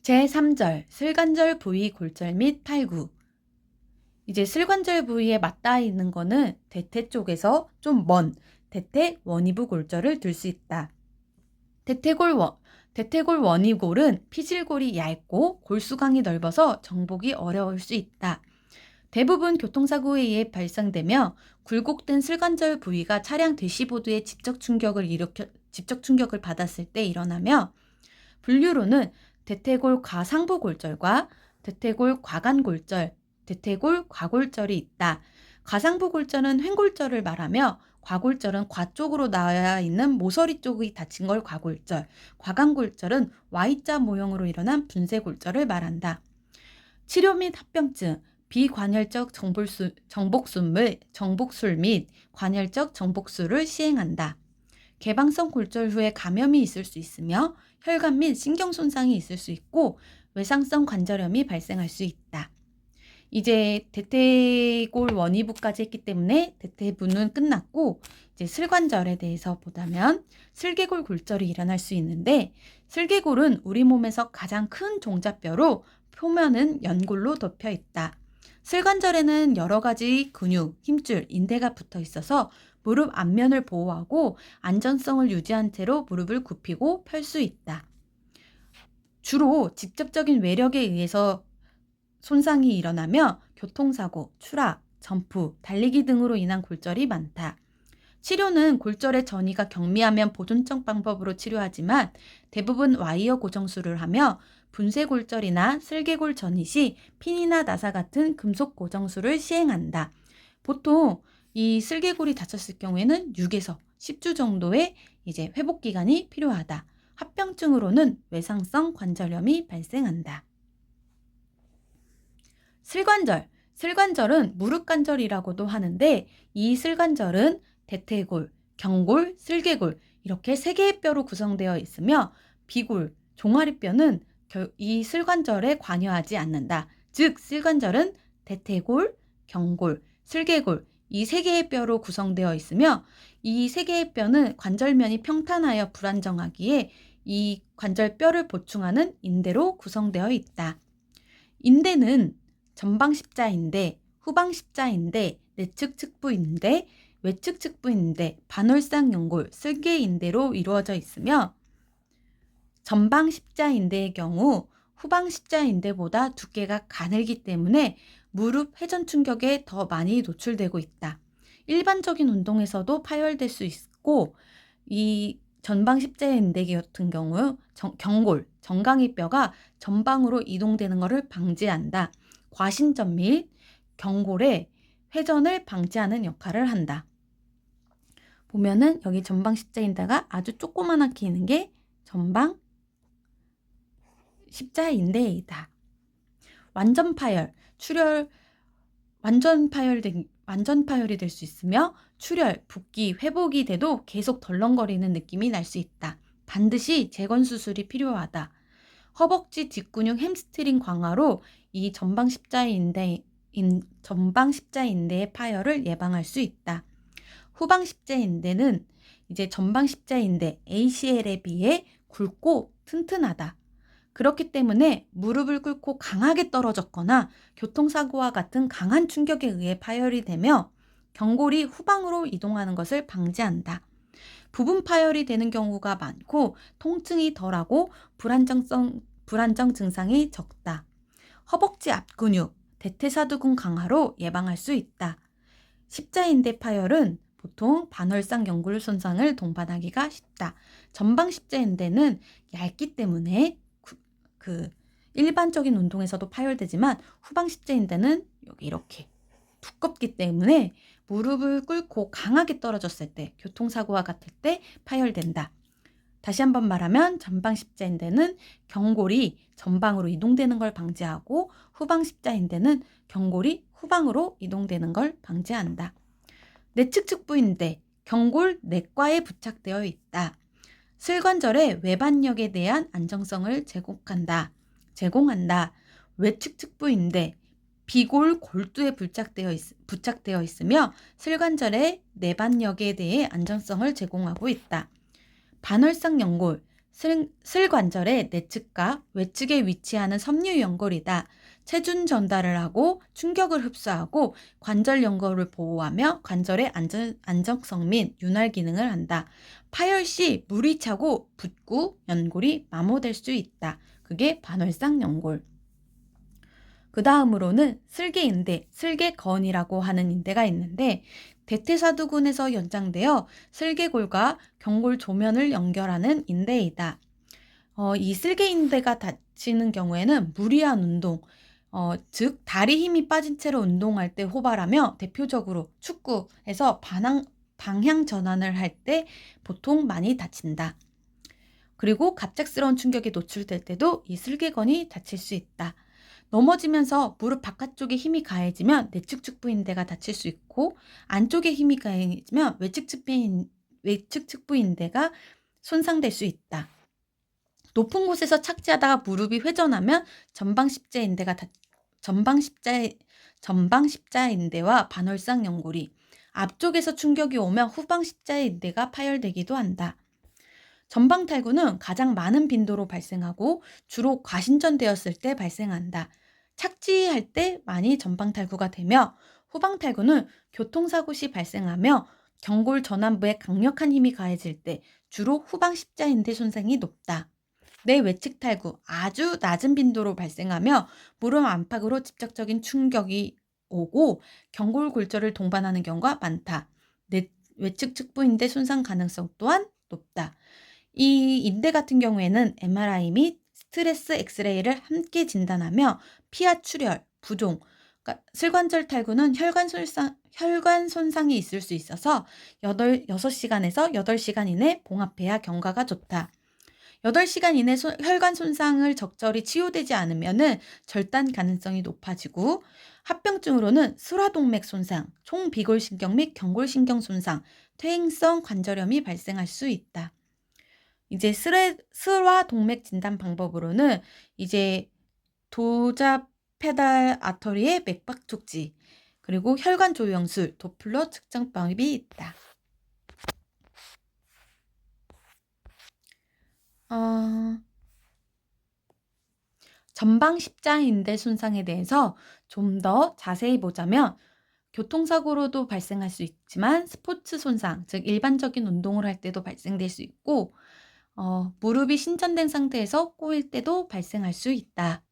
제3절 슬관절 부위 골절 및 탈구. 이제 슬관절 부위에 맞닿아 있는 거는 대퇴 쪽에서 좀 먼 대퇴 원위부 골절을 들 수 있다. 대퇴골 원위골은 피질골이 얇고 골수강이 넓어서 정복이 어려울 수 있다. 대부분 교통사고에 의해 발생되며 굴곡된 슬관절 부위가 차량 대시보드에 직접 충격을 받았을 때 일어나며, 분류로는 대퇴골 과상부 골절과 대퇴골 과간골절, 대퇴골 과골절이 있다. 과상부 골절은 횡골절을 말하며 과골절은 과 쪽으로 나와 있는 모서리 쪽이 다친 걸 과골절, 과간골절은 Y자 모형으로 일어난 분쇄골절을 말한다. 치료 및 합병증, 비관혈적 정복술 및 관혈적 정복술을 시행한다. 개방성 골절 후에 감염이 있을 수 있으며 혈관 및 신경 손상이 있을 수 있고 외상성 관절염이 발생할 수 있다. 이제 대퇴골 원위부까지 했기 때문에 대퇴부는 끝났고, 이제 슬관절에 대해서 보자면 슬개골 골절이 일어날 수 있는데, 슬개골은 우리 몸에서 가장 큰 종잡뼈로 표면은 연골로 덮여 있다. 슬관절에는 여러 가지 근육, 힘줄, 인대가 붙어 있어서 무릎 앞면을 보호하고 안전성을 유지한 채로 무릎을 굽히고 펼 수 있다. 주로 직접적인 외력에 의해서 손상이 일어나며 교통사고, 추락, 점프, 달리기 등으로 인한 골절이 많다. 치료는 골절의 전이가 경미하면 보존적 방법으로 치료하지만 대부분 와이어 고정술을 하며 분쇄골절이나 슬개골 전이 시 핀이나 나사 같은 금속 고정술을 시행한다. 보통 이 슬개골이 다쳤을 경우에는 6에서 10주 정도의 이제 회복 기간이 필요하다. 합병증으로는 외상성 관절염이 발생한다. 슬관절은 무릎관절이라고도 하는데, 이 슬관절은 대퇴골, 경골, 슬개골 이렇게 3개의 뼈로 구성되어 있으며 비골, 종아리뼈는 이 슬관절에 관여하지 않는다. 즉 슬관절은 대퇴골, 경골, 슬개골 이 3개의 뼈로 구성되어 있으며, 이 3개의 뼈는 관절면이 평탄하여 불안정하기에 이 관절뼈를 보충하는 인대로 구성되어 있다. 인대는 전방 십자인대, 후방 십자인대, 내측 측부인대, 외측 측부인대, 반월상 연골, 슬개인대로 이루어져 있으며, 전방 십자인대의 경우 후방 십자인대보다 두께가 가늘기 때문에 무릎 회전 충격에 더 많이 노출되고 있다. 일반적인 운동에서도 파열될 수 있고, 이 전방 십자인대 같은 경우 경골, 정강이 뼈가 전방으로 이동되는 것을 방지한다. 과신전 및 경골의 회전을 방지하는 역할을 한다. 보면은 여기 전방 십자인대가 아주 조그만하게 있는 게 전방 십자인대이다. 완전 파열, 완전 파열이 될 수 있으며 출혈, 붓기, 회복이 돼도 계속 덜렁거리는 느낌이 날 수 있다. 반드시 재건 수술이 필요하다. 허벅지 뒷근육 햄스트링 강화로 이 전방 십자인대의 파열을 예방할 수 있다. 후방 십자인대는 이제 전방 십자인대 ACL에 비해 굵고 튼튼하다. 그렇기 때문에 무릎을 꿇고 강하게 떨어졌거나 교통사고와 같은 강한 충격에 의해 파열이 되며 경골이 후방으로 이동하는 것을 방지한다. 부분 파열이 되는 경우가 많고 통증이 덜하고 불안정 증상이 적다. 허벅지 앞근육, 대퇴사두근 강화로 예방할 수 있다. 십자인대 파열은 보통 반월상 연골 손상을 동반하기가 쉽다. 전방 십자인대는 얇기 때문에 일반적인 운동에서도 파열되지만 후방 십자인대는 여기 이렇게 두껍기 때문에 무릎을 꿇고 강하게 떨어졌을 때, 교통사고와 같을 때 파열된다. 다시 한번 말하면 전방 십자인대는 경골이 전방으로 이동되는 걸 방지하고 후방 십자인대는 경골이 후방으로 이동되는 걸 방지한다. 내측 측부인대, 경골 내과에 부착되어 있다. 슬관절의 외반력에 대한 안정성을 제공한다. 외측 측부인대, 비골 골두에 부착되어 있으며 슬관절의 내반력에 대해 안정성을 제공하고 있다. 반월상 연골, 슬관절의 내측과 외측에 위치하는 섬유 연골이다. 체중 전달을 하고 충격을 흡수하고 관절 연골을 보호하며 관절의 안정성 및 윤활 기능을 한다. 파열 시 물이 차고 붓고 연골이 마모될 수 있다. 그게 반월상 연골. 그 다음으로는 슬개인대, 슬개건이라고 하는 인대가 있는데 대퇴사두근에서 연장되어 슬개골과 경골 조면을 연결하는 인대이다. 이 슬개인대가 다치는 경우에는 무리한 운동, 즉 다리 힘이 빠진 채로 운동할 때 호발하며 대표적으로 축구에서 방향 전환을 할 때 보통 많이 다친다. 그리고 갑작스러운 충격에 노출될 때도 이 슬개건이 다칠 수 있다. 넘어지면서 무릎 바깥쪽에 힘이 가해지면 내측 측부인대가 다칠 수 있고 안쪽에 힘이 가해지면 외측 측부인대가 손상될 수 있다. 높은 곳에서 착지하다가 무릎이 회전하면 전방십자인대와 반월상 연골이, 앞쪽에서 충격이 오면 후방십자인대가 파열되기도 한다. 전방탈구는 가장 많은 빈도로 발생하고 주로 과신전되었을 때 발생한다. 착지할 때 많이 전방탈구가 되며 후방탈구는 교통사고 시 발생하며 경골 전완부에 강력한 힘이 가해질 때 주로 후방십자인대 손상이 높다. 내 외측 탈구 아주 낮은 빈도로 발생하며 무릎 안팎으로 직접적인 충격이 오고 경골 골절을 동반하는 경우가 많다. 내 외측 측부인대 손상 가능성 또한 높다. 이 인대 같은 경우에는 MRI 및 스트레스 엑스레이를 함께 진단하며 피하 출혈, 부종, 그러니까 슬관절 탈구는 혈관 손상이 있을 수 있어서 6시간에서 8시간 이내 봉합해야 경과가 좋다. 8시간 이내 혈관 손상을 적절히 치유되지 않으면 절단 가능성이 높아지고 합병증으로는 슬화동맥 손상, 총비골신경 및 경골신경 손상, 퇴행성 관절염이 발생할 수 있다. 이제 슬화동맥 진단 방법으로는 이제 도자 페달 아터리의 맥박 촉지, 그리고 혈관 조영술, 도플러 측정 방법이 있다. 전방 십자인대 손상에 대해서 좀 더 자세히 보자면 교통사고로도 발생할 수 있지만 스포츠 손상, 즉 일반적인 운동을 할 때도 발생될 수 있고 무릎이 신전된 상태에서 꼬일 때도 발생할 수 있다.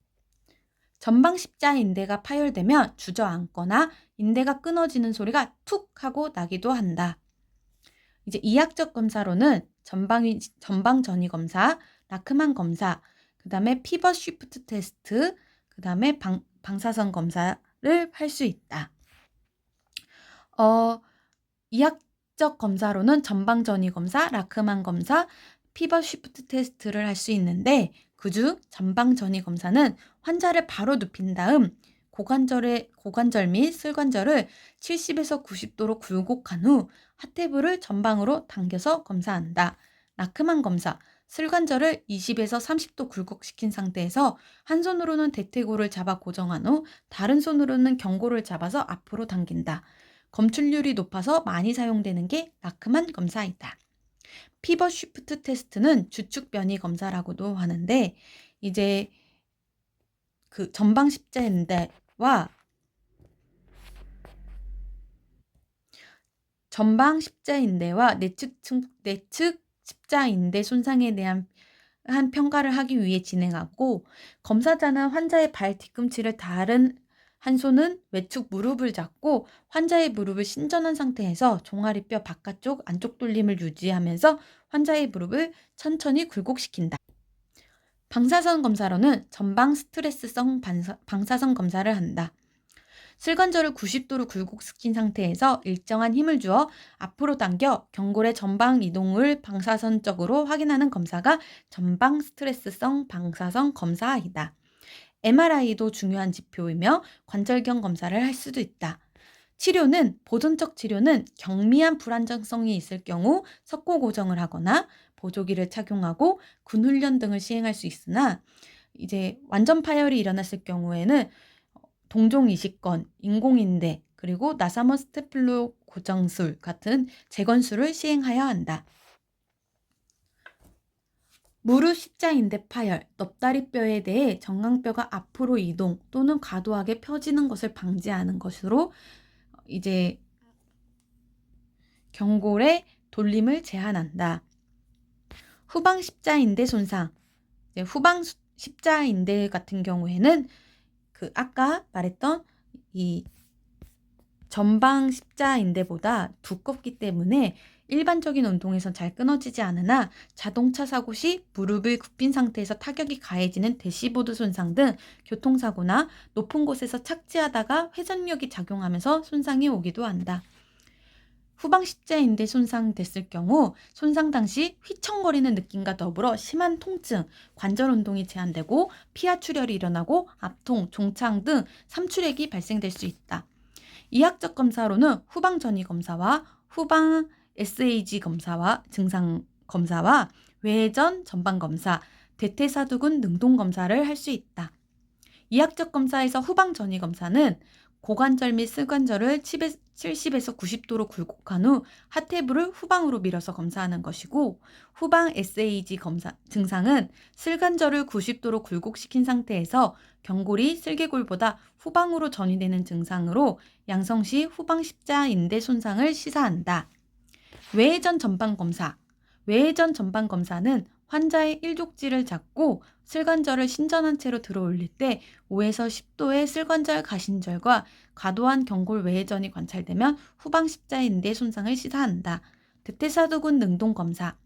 전방 십자인대가 파열되면 주저앉거나 인대가 끊어지는 소리가 툭 하고 나기도 한다. 이제 이학적 검사로는 전방 전이 검사, 라크만 검사, 그 다음에 피벗 쉬프트 테스트, 그 다음에 방사선 검사를 할 수 있다. 이학적 검사로는 전방 전이 검사, 라크만 검사, 피벗 쉬프트 테스트를 할 수 있는데 그중 전방 전이 검사는 환자를 바로 눕힌 다음 고관절 및 슬관절을 70에서 90도로 굴곡한 후 하태부를 전방으로 당겨서 검사한다. 라크만 검사, 슬관절을 20에서 30도 굴곡시킨 상태에서 한 손으로는 대퇴골을 잡아 고정한 후 다른 손으로는 경골을 잡아서 앞으로 당긴다. 검출률이 높아서 많이 사용되는 게 라크만 검사이다. 피벗 쉬프트 테스트는 주축 변이 검사라고도 하는데 이제 그 전방 십자인대와 내측 십자인대 손상에 대한 평가를 하기 위해 진행하고 검사자는 환자의 발 뒤꿈치를 다른 한 손은 외측 무릎을 잡고 환자의 무릎을 신전한 상태에서 종아리뼈 바깥쪽 안쪽 돌림을 유지하면서 환자의 무릎을 천천히 굴곡시킨다. 방사선 검사로는 전방 스트레스성 방사선 검사를 한다. 슬관절을 90도로 굴곡시킨 상태에서 일정한 힘을 주어 앞으로 당겨 경골의 전방 이동을 방사선적으로 확인하는 검사가 전방 스트레스성 방사선 검사이다. MRI도 중요한 지표이며 관절경 검사를 할 수도 있다. 보존적 치료는 경미한 불안정성이 있을 경우 석고 고정을 하거나 보조기를 착용하고 군훈련 등을 시행할 수 있으나 이제 완전 파열이 일어났을 경우에는 동종 이식건, 인공인대, 그리고 나사먼 스테플로 고정술 같은 재건술을 시행하여야 한다. 무릎 십자인대 파열, 넙다리뼈에 대해 정강뼈가 앞으로 이동 또는 과도하게 펴지는 것을 방지하는 것으로 이제 경골의 돌림을 제한한다. 후방 십자인대 손상. 후방 십자인대 같은 경우에는 아까 말했던 이 전방 십자인대보다 두껍기 때문에 일반적인 운동에선 잘 끊어지지 않으나 자동차 사고 시 무릎을 굽힌 상태에서 타격이 가해지는 대시보드 손상 등 교통사고나 높은 곳에서 착지하다가 회전력이 작용하면서 손상이 오기도 한다. 후방 십자인대 손상됐을 경우 손상 당시 휘청거리는 느낌과 더불어 심한 통증, 관절 운동이 제한되고 피하 출혈이 일어나고 압통, 종창 등 삼출액이 발생될 수 있다. 이학적 검사로는 후방 전이 검사와 후방 SAG 검사와 증상 검사와 외전 전방 검사, 대퇴사두근 능동 검사를 할 수 있다. 이학적 검사에서 후방 전이 검사는 고관절 및 슬관절을 70에서 90도로 굴곡한 후 하태부를 후방으로 밀어서 검사하는 것이고, 후방 SAG 검사 증상은 슬관절을 90도로 굴곡시킨 상태에서 경골이 슬개골보다 후방으로 전이되는 증상으로 양성시 후방 십자인대 손상을 시사한다. 외전 전방 검사. 외전 전방 검사는 환자의 일족지를 잡고 슬관절을 신전한 채로 들어 올릴 때 5에서 10도의 슬관절 가신절과 과도한 경골 외회전이 관찰되면 후방 십자인대 손상을 시사한다. 대퇴사두근 능동 검사.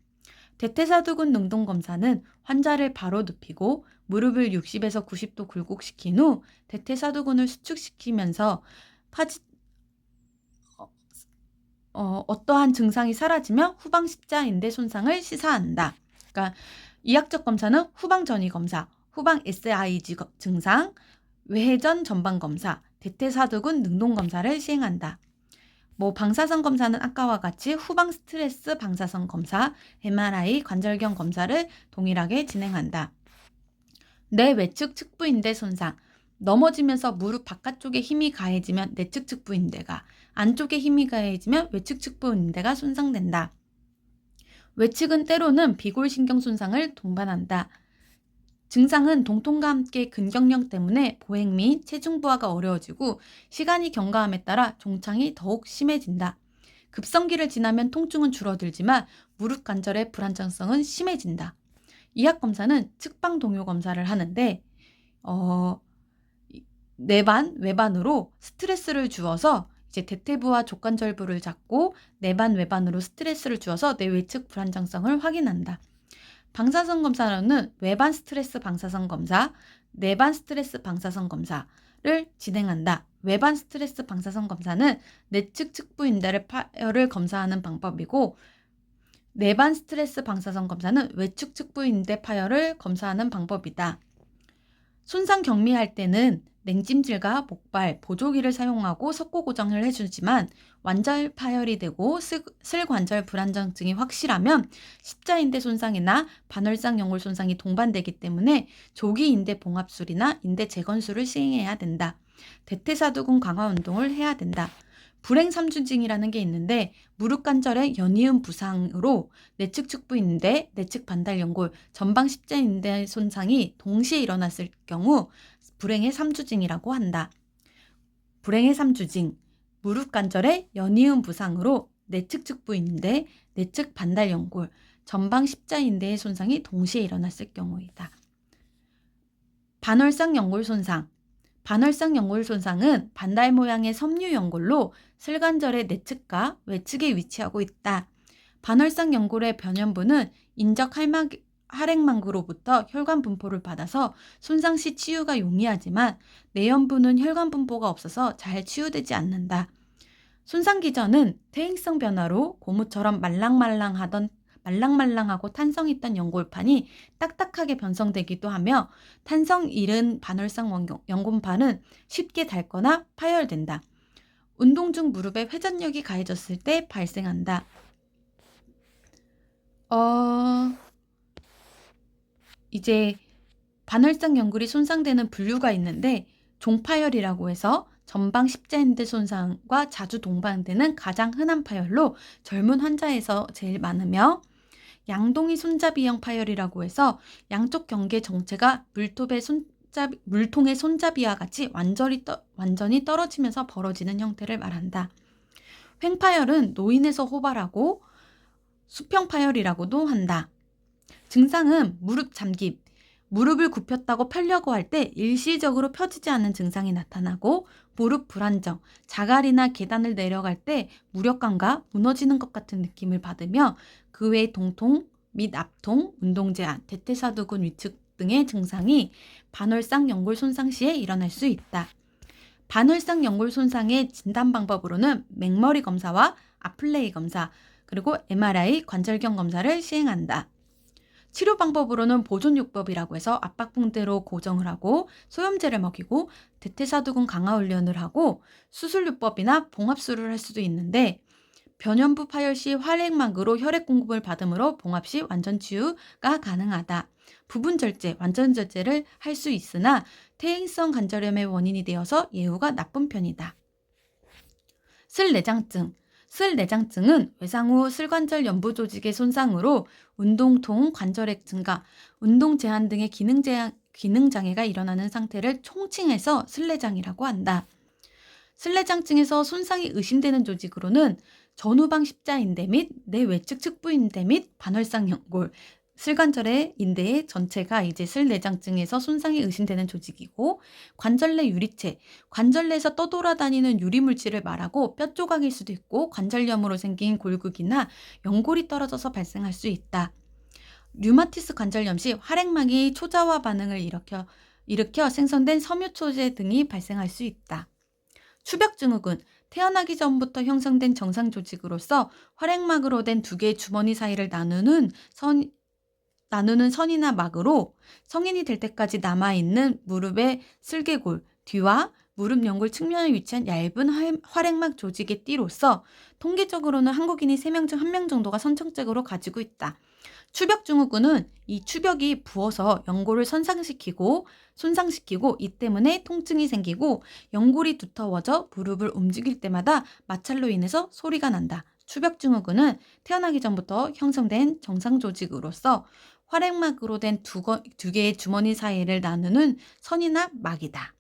대퇴사두근 능동 검사는 환자를 바로 눕히고 무릎을 60에서 90도 굴곡시킨 후 대퇴사두근을 수축시키면서 어떠한 증상이 사라지며 후방 십자인대 손상을 시사한다. 그러니까 이학적 검사는 후방 전이 검사, 후방 SIG 증상, 외전 전방 검사, 대퇴사두근 능동 검사를 시행한다. 방사선 검사는 아까와 같이 후방 스트레스 방사선 검사, MRI 관절경 검사를 동일하게 진행한다. 내외측 측부인대 손상. 넘어지면서 무릎 바깥쪽에 힘이 가해지면 내측 측부인대가, 안쪽에 힘이 가해지면 외측 측부인대가 손상된다. 외측은 때로는 비골신경 손상을 동반한다. 증상은 동통과 함께 근경련 때문에 보행 및 체중 부하가 어려워지고 시간이 경과함에 따라 종창이 더욱 심해진다. 급성기를 지나면 통증은 줄어들지만 무릎 관절의 불안정성은 심해진다. 이학검사는 측방 동요 검사를 하는데 내반, 외반으로 스트레스를 주어서 이제 대퇴부와 족관절부를 잡고 내반, 외반으로 스트레스를 주어서 내 외측 불안정성을 확인한다. 방사선 검사로는 외반 스트레스 방사선 검사, 내반 스트레스 방사선 검사를 진행한다. 외반 스트레스 방사선 검사는 내측 측부인대를 파열을 검사하는 방법이고, 내반 스트레스 방사선 검사는 외측 측부인대 파열을 검사하는 방법이다. 손상 경미할 때는 냉찜질과 목발, 보조기를 사용하고 석고 고정을 해주지만 완절 파열이 되고 슬관절 불안정증이 확실하면 십자인대 손상이나 반월상 연골 손상이 동반되기 때문에 조기 인대 봉합술이나 인대 재건술을 시행해야 된다. 대퇴사두근 강화 운동을 해야 된다. 불행 삼주징이라는 게 있는데 무릎 관절의 연이은 부상으로 내측 측부인대, 내측 반달연골, 전방 십자인대 손상이 동시에 일어났을 경우 불행의 삼주징이라고 한다. 불행의 삼주징, 무릎 관절의 연이은 부상으로 내측 측부인대, 내측 반달연골, 전방 십자인대의 손상이 동시에 일어났을 경우이다. 반월상 연골 손상. 반월상 연골 손상은 반달 모양의 섬유 연골로 슬관절의 내측과 외측에 위치하고 있다. 반월상 연골의 변연부는 인적 할액망구로부터 혈관 분포를 받아서 손상 시 치유가 용이하지만 내연부는 혈관 분포가 없어서 잘 치유되지 않는다. 손상 기전은 퇴행성 변화로 고무처럼 말랑말랑하고 탄성 있던 연골판이 딱딱하게 변성되기도 하며 탄성 잃은 반월상 연골판은 쉽게 닳거나 파열된다. 운동 중 무릎에 회전력이 가해졌을 때 발생한다. 이제 반월상 연골이 손상되는 분류가 있는데 종파열이라고 해서 전방 십자인대 손상과 자주 동반되는 가장 흔한 파열로 젊은 환자에서 제일 많으며 양동이 손잡이형 파열이라고 해서 양쪽 경계 정체가 물통의 손잡이와 같이 완전히 떨어지면서 벌어지는 형태를 말한다. 횡파열은 노인에서 호발하고 수평파열이라고도 한다. 증상은 무릎 잠김, 무릎을 굽혔다고 펴려고 할 때 일시적으로 펴지지 않는 증상이 나타나고 무릎 불안정, 자갈이나 계단을 내려갈 때 무력감과 무너지는 것 같은 느낌을 받으며 그 외 동통 및 압통, 운동 제한, 대퇴사두근 위축 등의 증상이 반월상 연골 손상 시에 일어날 수 있다. 반월상 연골 손상의 진단 방법으로는 맥머리 검사와 아플레이 검사, 그리고 MRI 관절경 검사를 시행한다. 치료 방법으로는 보존요법이라고 해서 압박붕대로 고정을 하고 소염제를 먹이고 대퇴사두근 강화 훈련을 하고 수술요법이나 봉합술을 할 수도 있는데 변연부 파열 시 활액막으로 혈액 공급을 받음으로 봉합 시 완전 치유가 가능하다. 부분 절제, 완전 절제를 할 수 있으나 퇴행성 관절염의 원인이 되어서 예후가 나쁜 편이다. 슬내장증. 슬내장증은 외상 후 슬관절 연부 조직의 손상으로 운동통, 관절액 증가, 운동 제한 등의 기능 장애가 일어나는 상태를 총칭해서 슬내장이라고 한다. 슬내장증에서 손상이 의심되는 조직으로는 전후방 십자인대 및 내외측 측부인대 및 반월상 연골, 슬관절의 인대의 전체가 이제 슬내장증에서 손상이 의심되는 조직이고, 관절 내 유리체, 관절 내에서 떠돌아다니는 유리물질을 말하고 뼈 조각일 수도 있고 관절염으로 생긴 골극이나 연골이 떨어져서 발생할 수 있다. 류마티스 관절염 시 활액막이 초자화 반응을 일으켜 생성된 섬유초제 등이 발생할 수 있다. 추벽증후군, 태어나기 전부터 형성된 정상 조직으로서 활액막으로 된 두 개의 주머니 사이를 나누는 선이나 막으로 성인이 될 때까지 남아있는 무릎의 슬개골 뒤와 무릎 연골 측면에 위치한 얇은 활액막 조직의 띠로서 통계적으로는 한국인이 3명 중 1명 정도가 선천적으로 가지고 있다. 추벽증후군은 이 추벽이 부어서 연골을 손상시키고 이 때문에 통증이 생기고 연골이 두터워져 무릎을 움직일 때마다 마찰로 인해서 소리가 난다. 추벽증후군은 태어나기 전부터 형성된 정상 조직으로서 활액막으로 된 두 개의 주머니 사이를 나누는 선이나 막이다.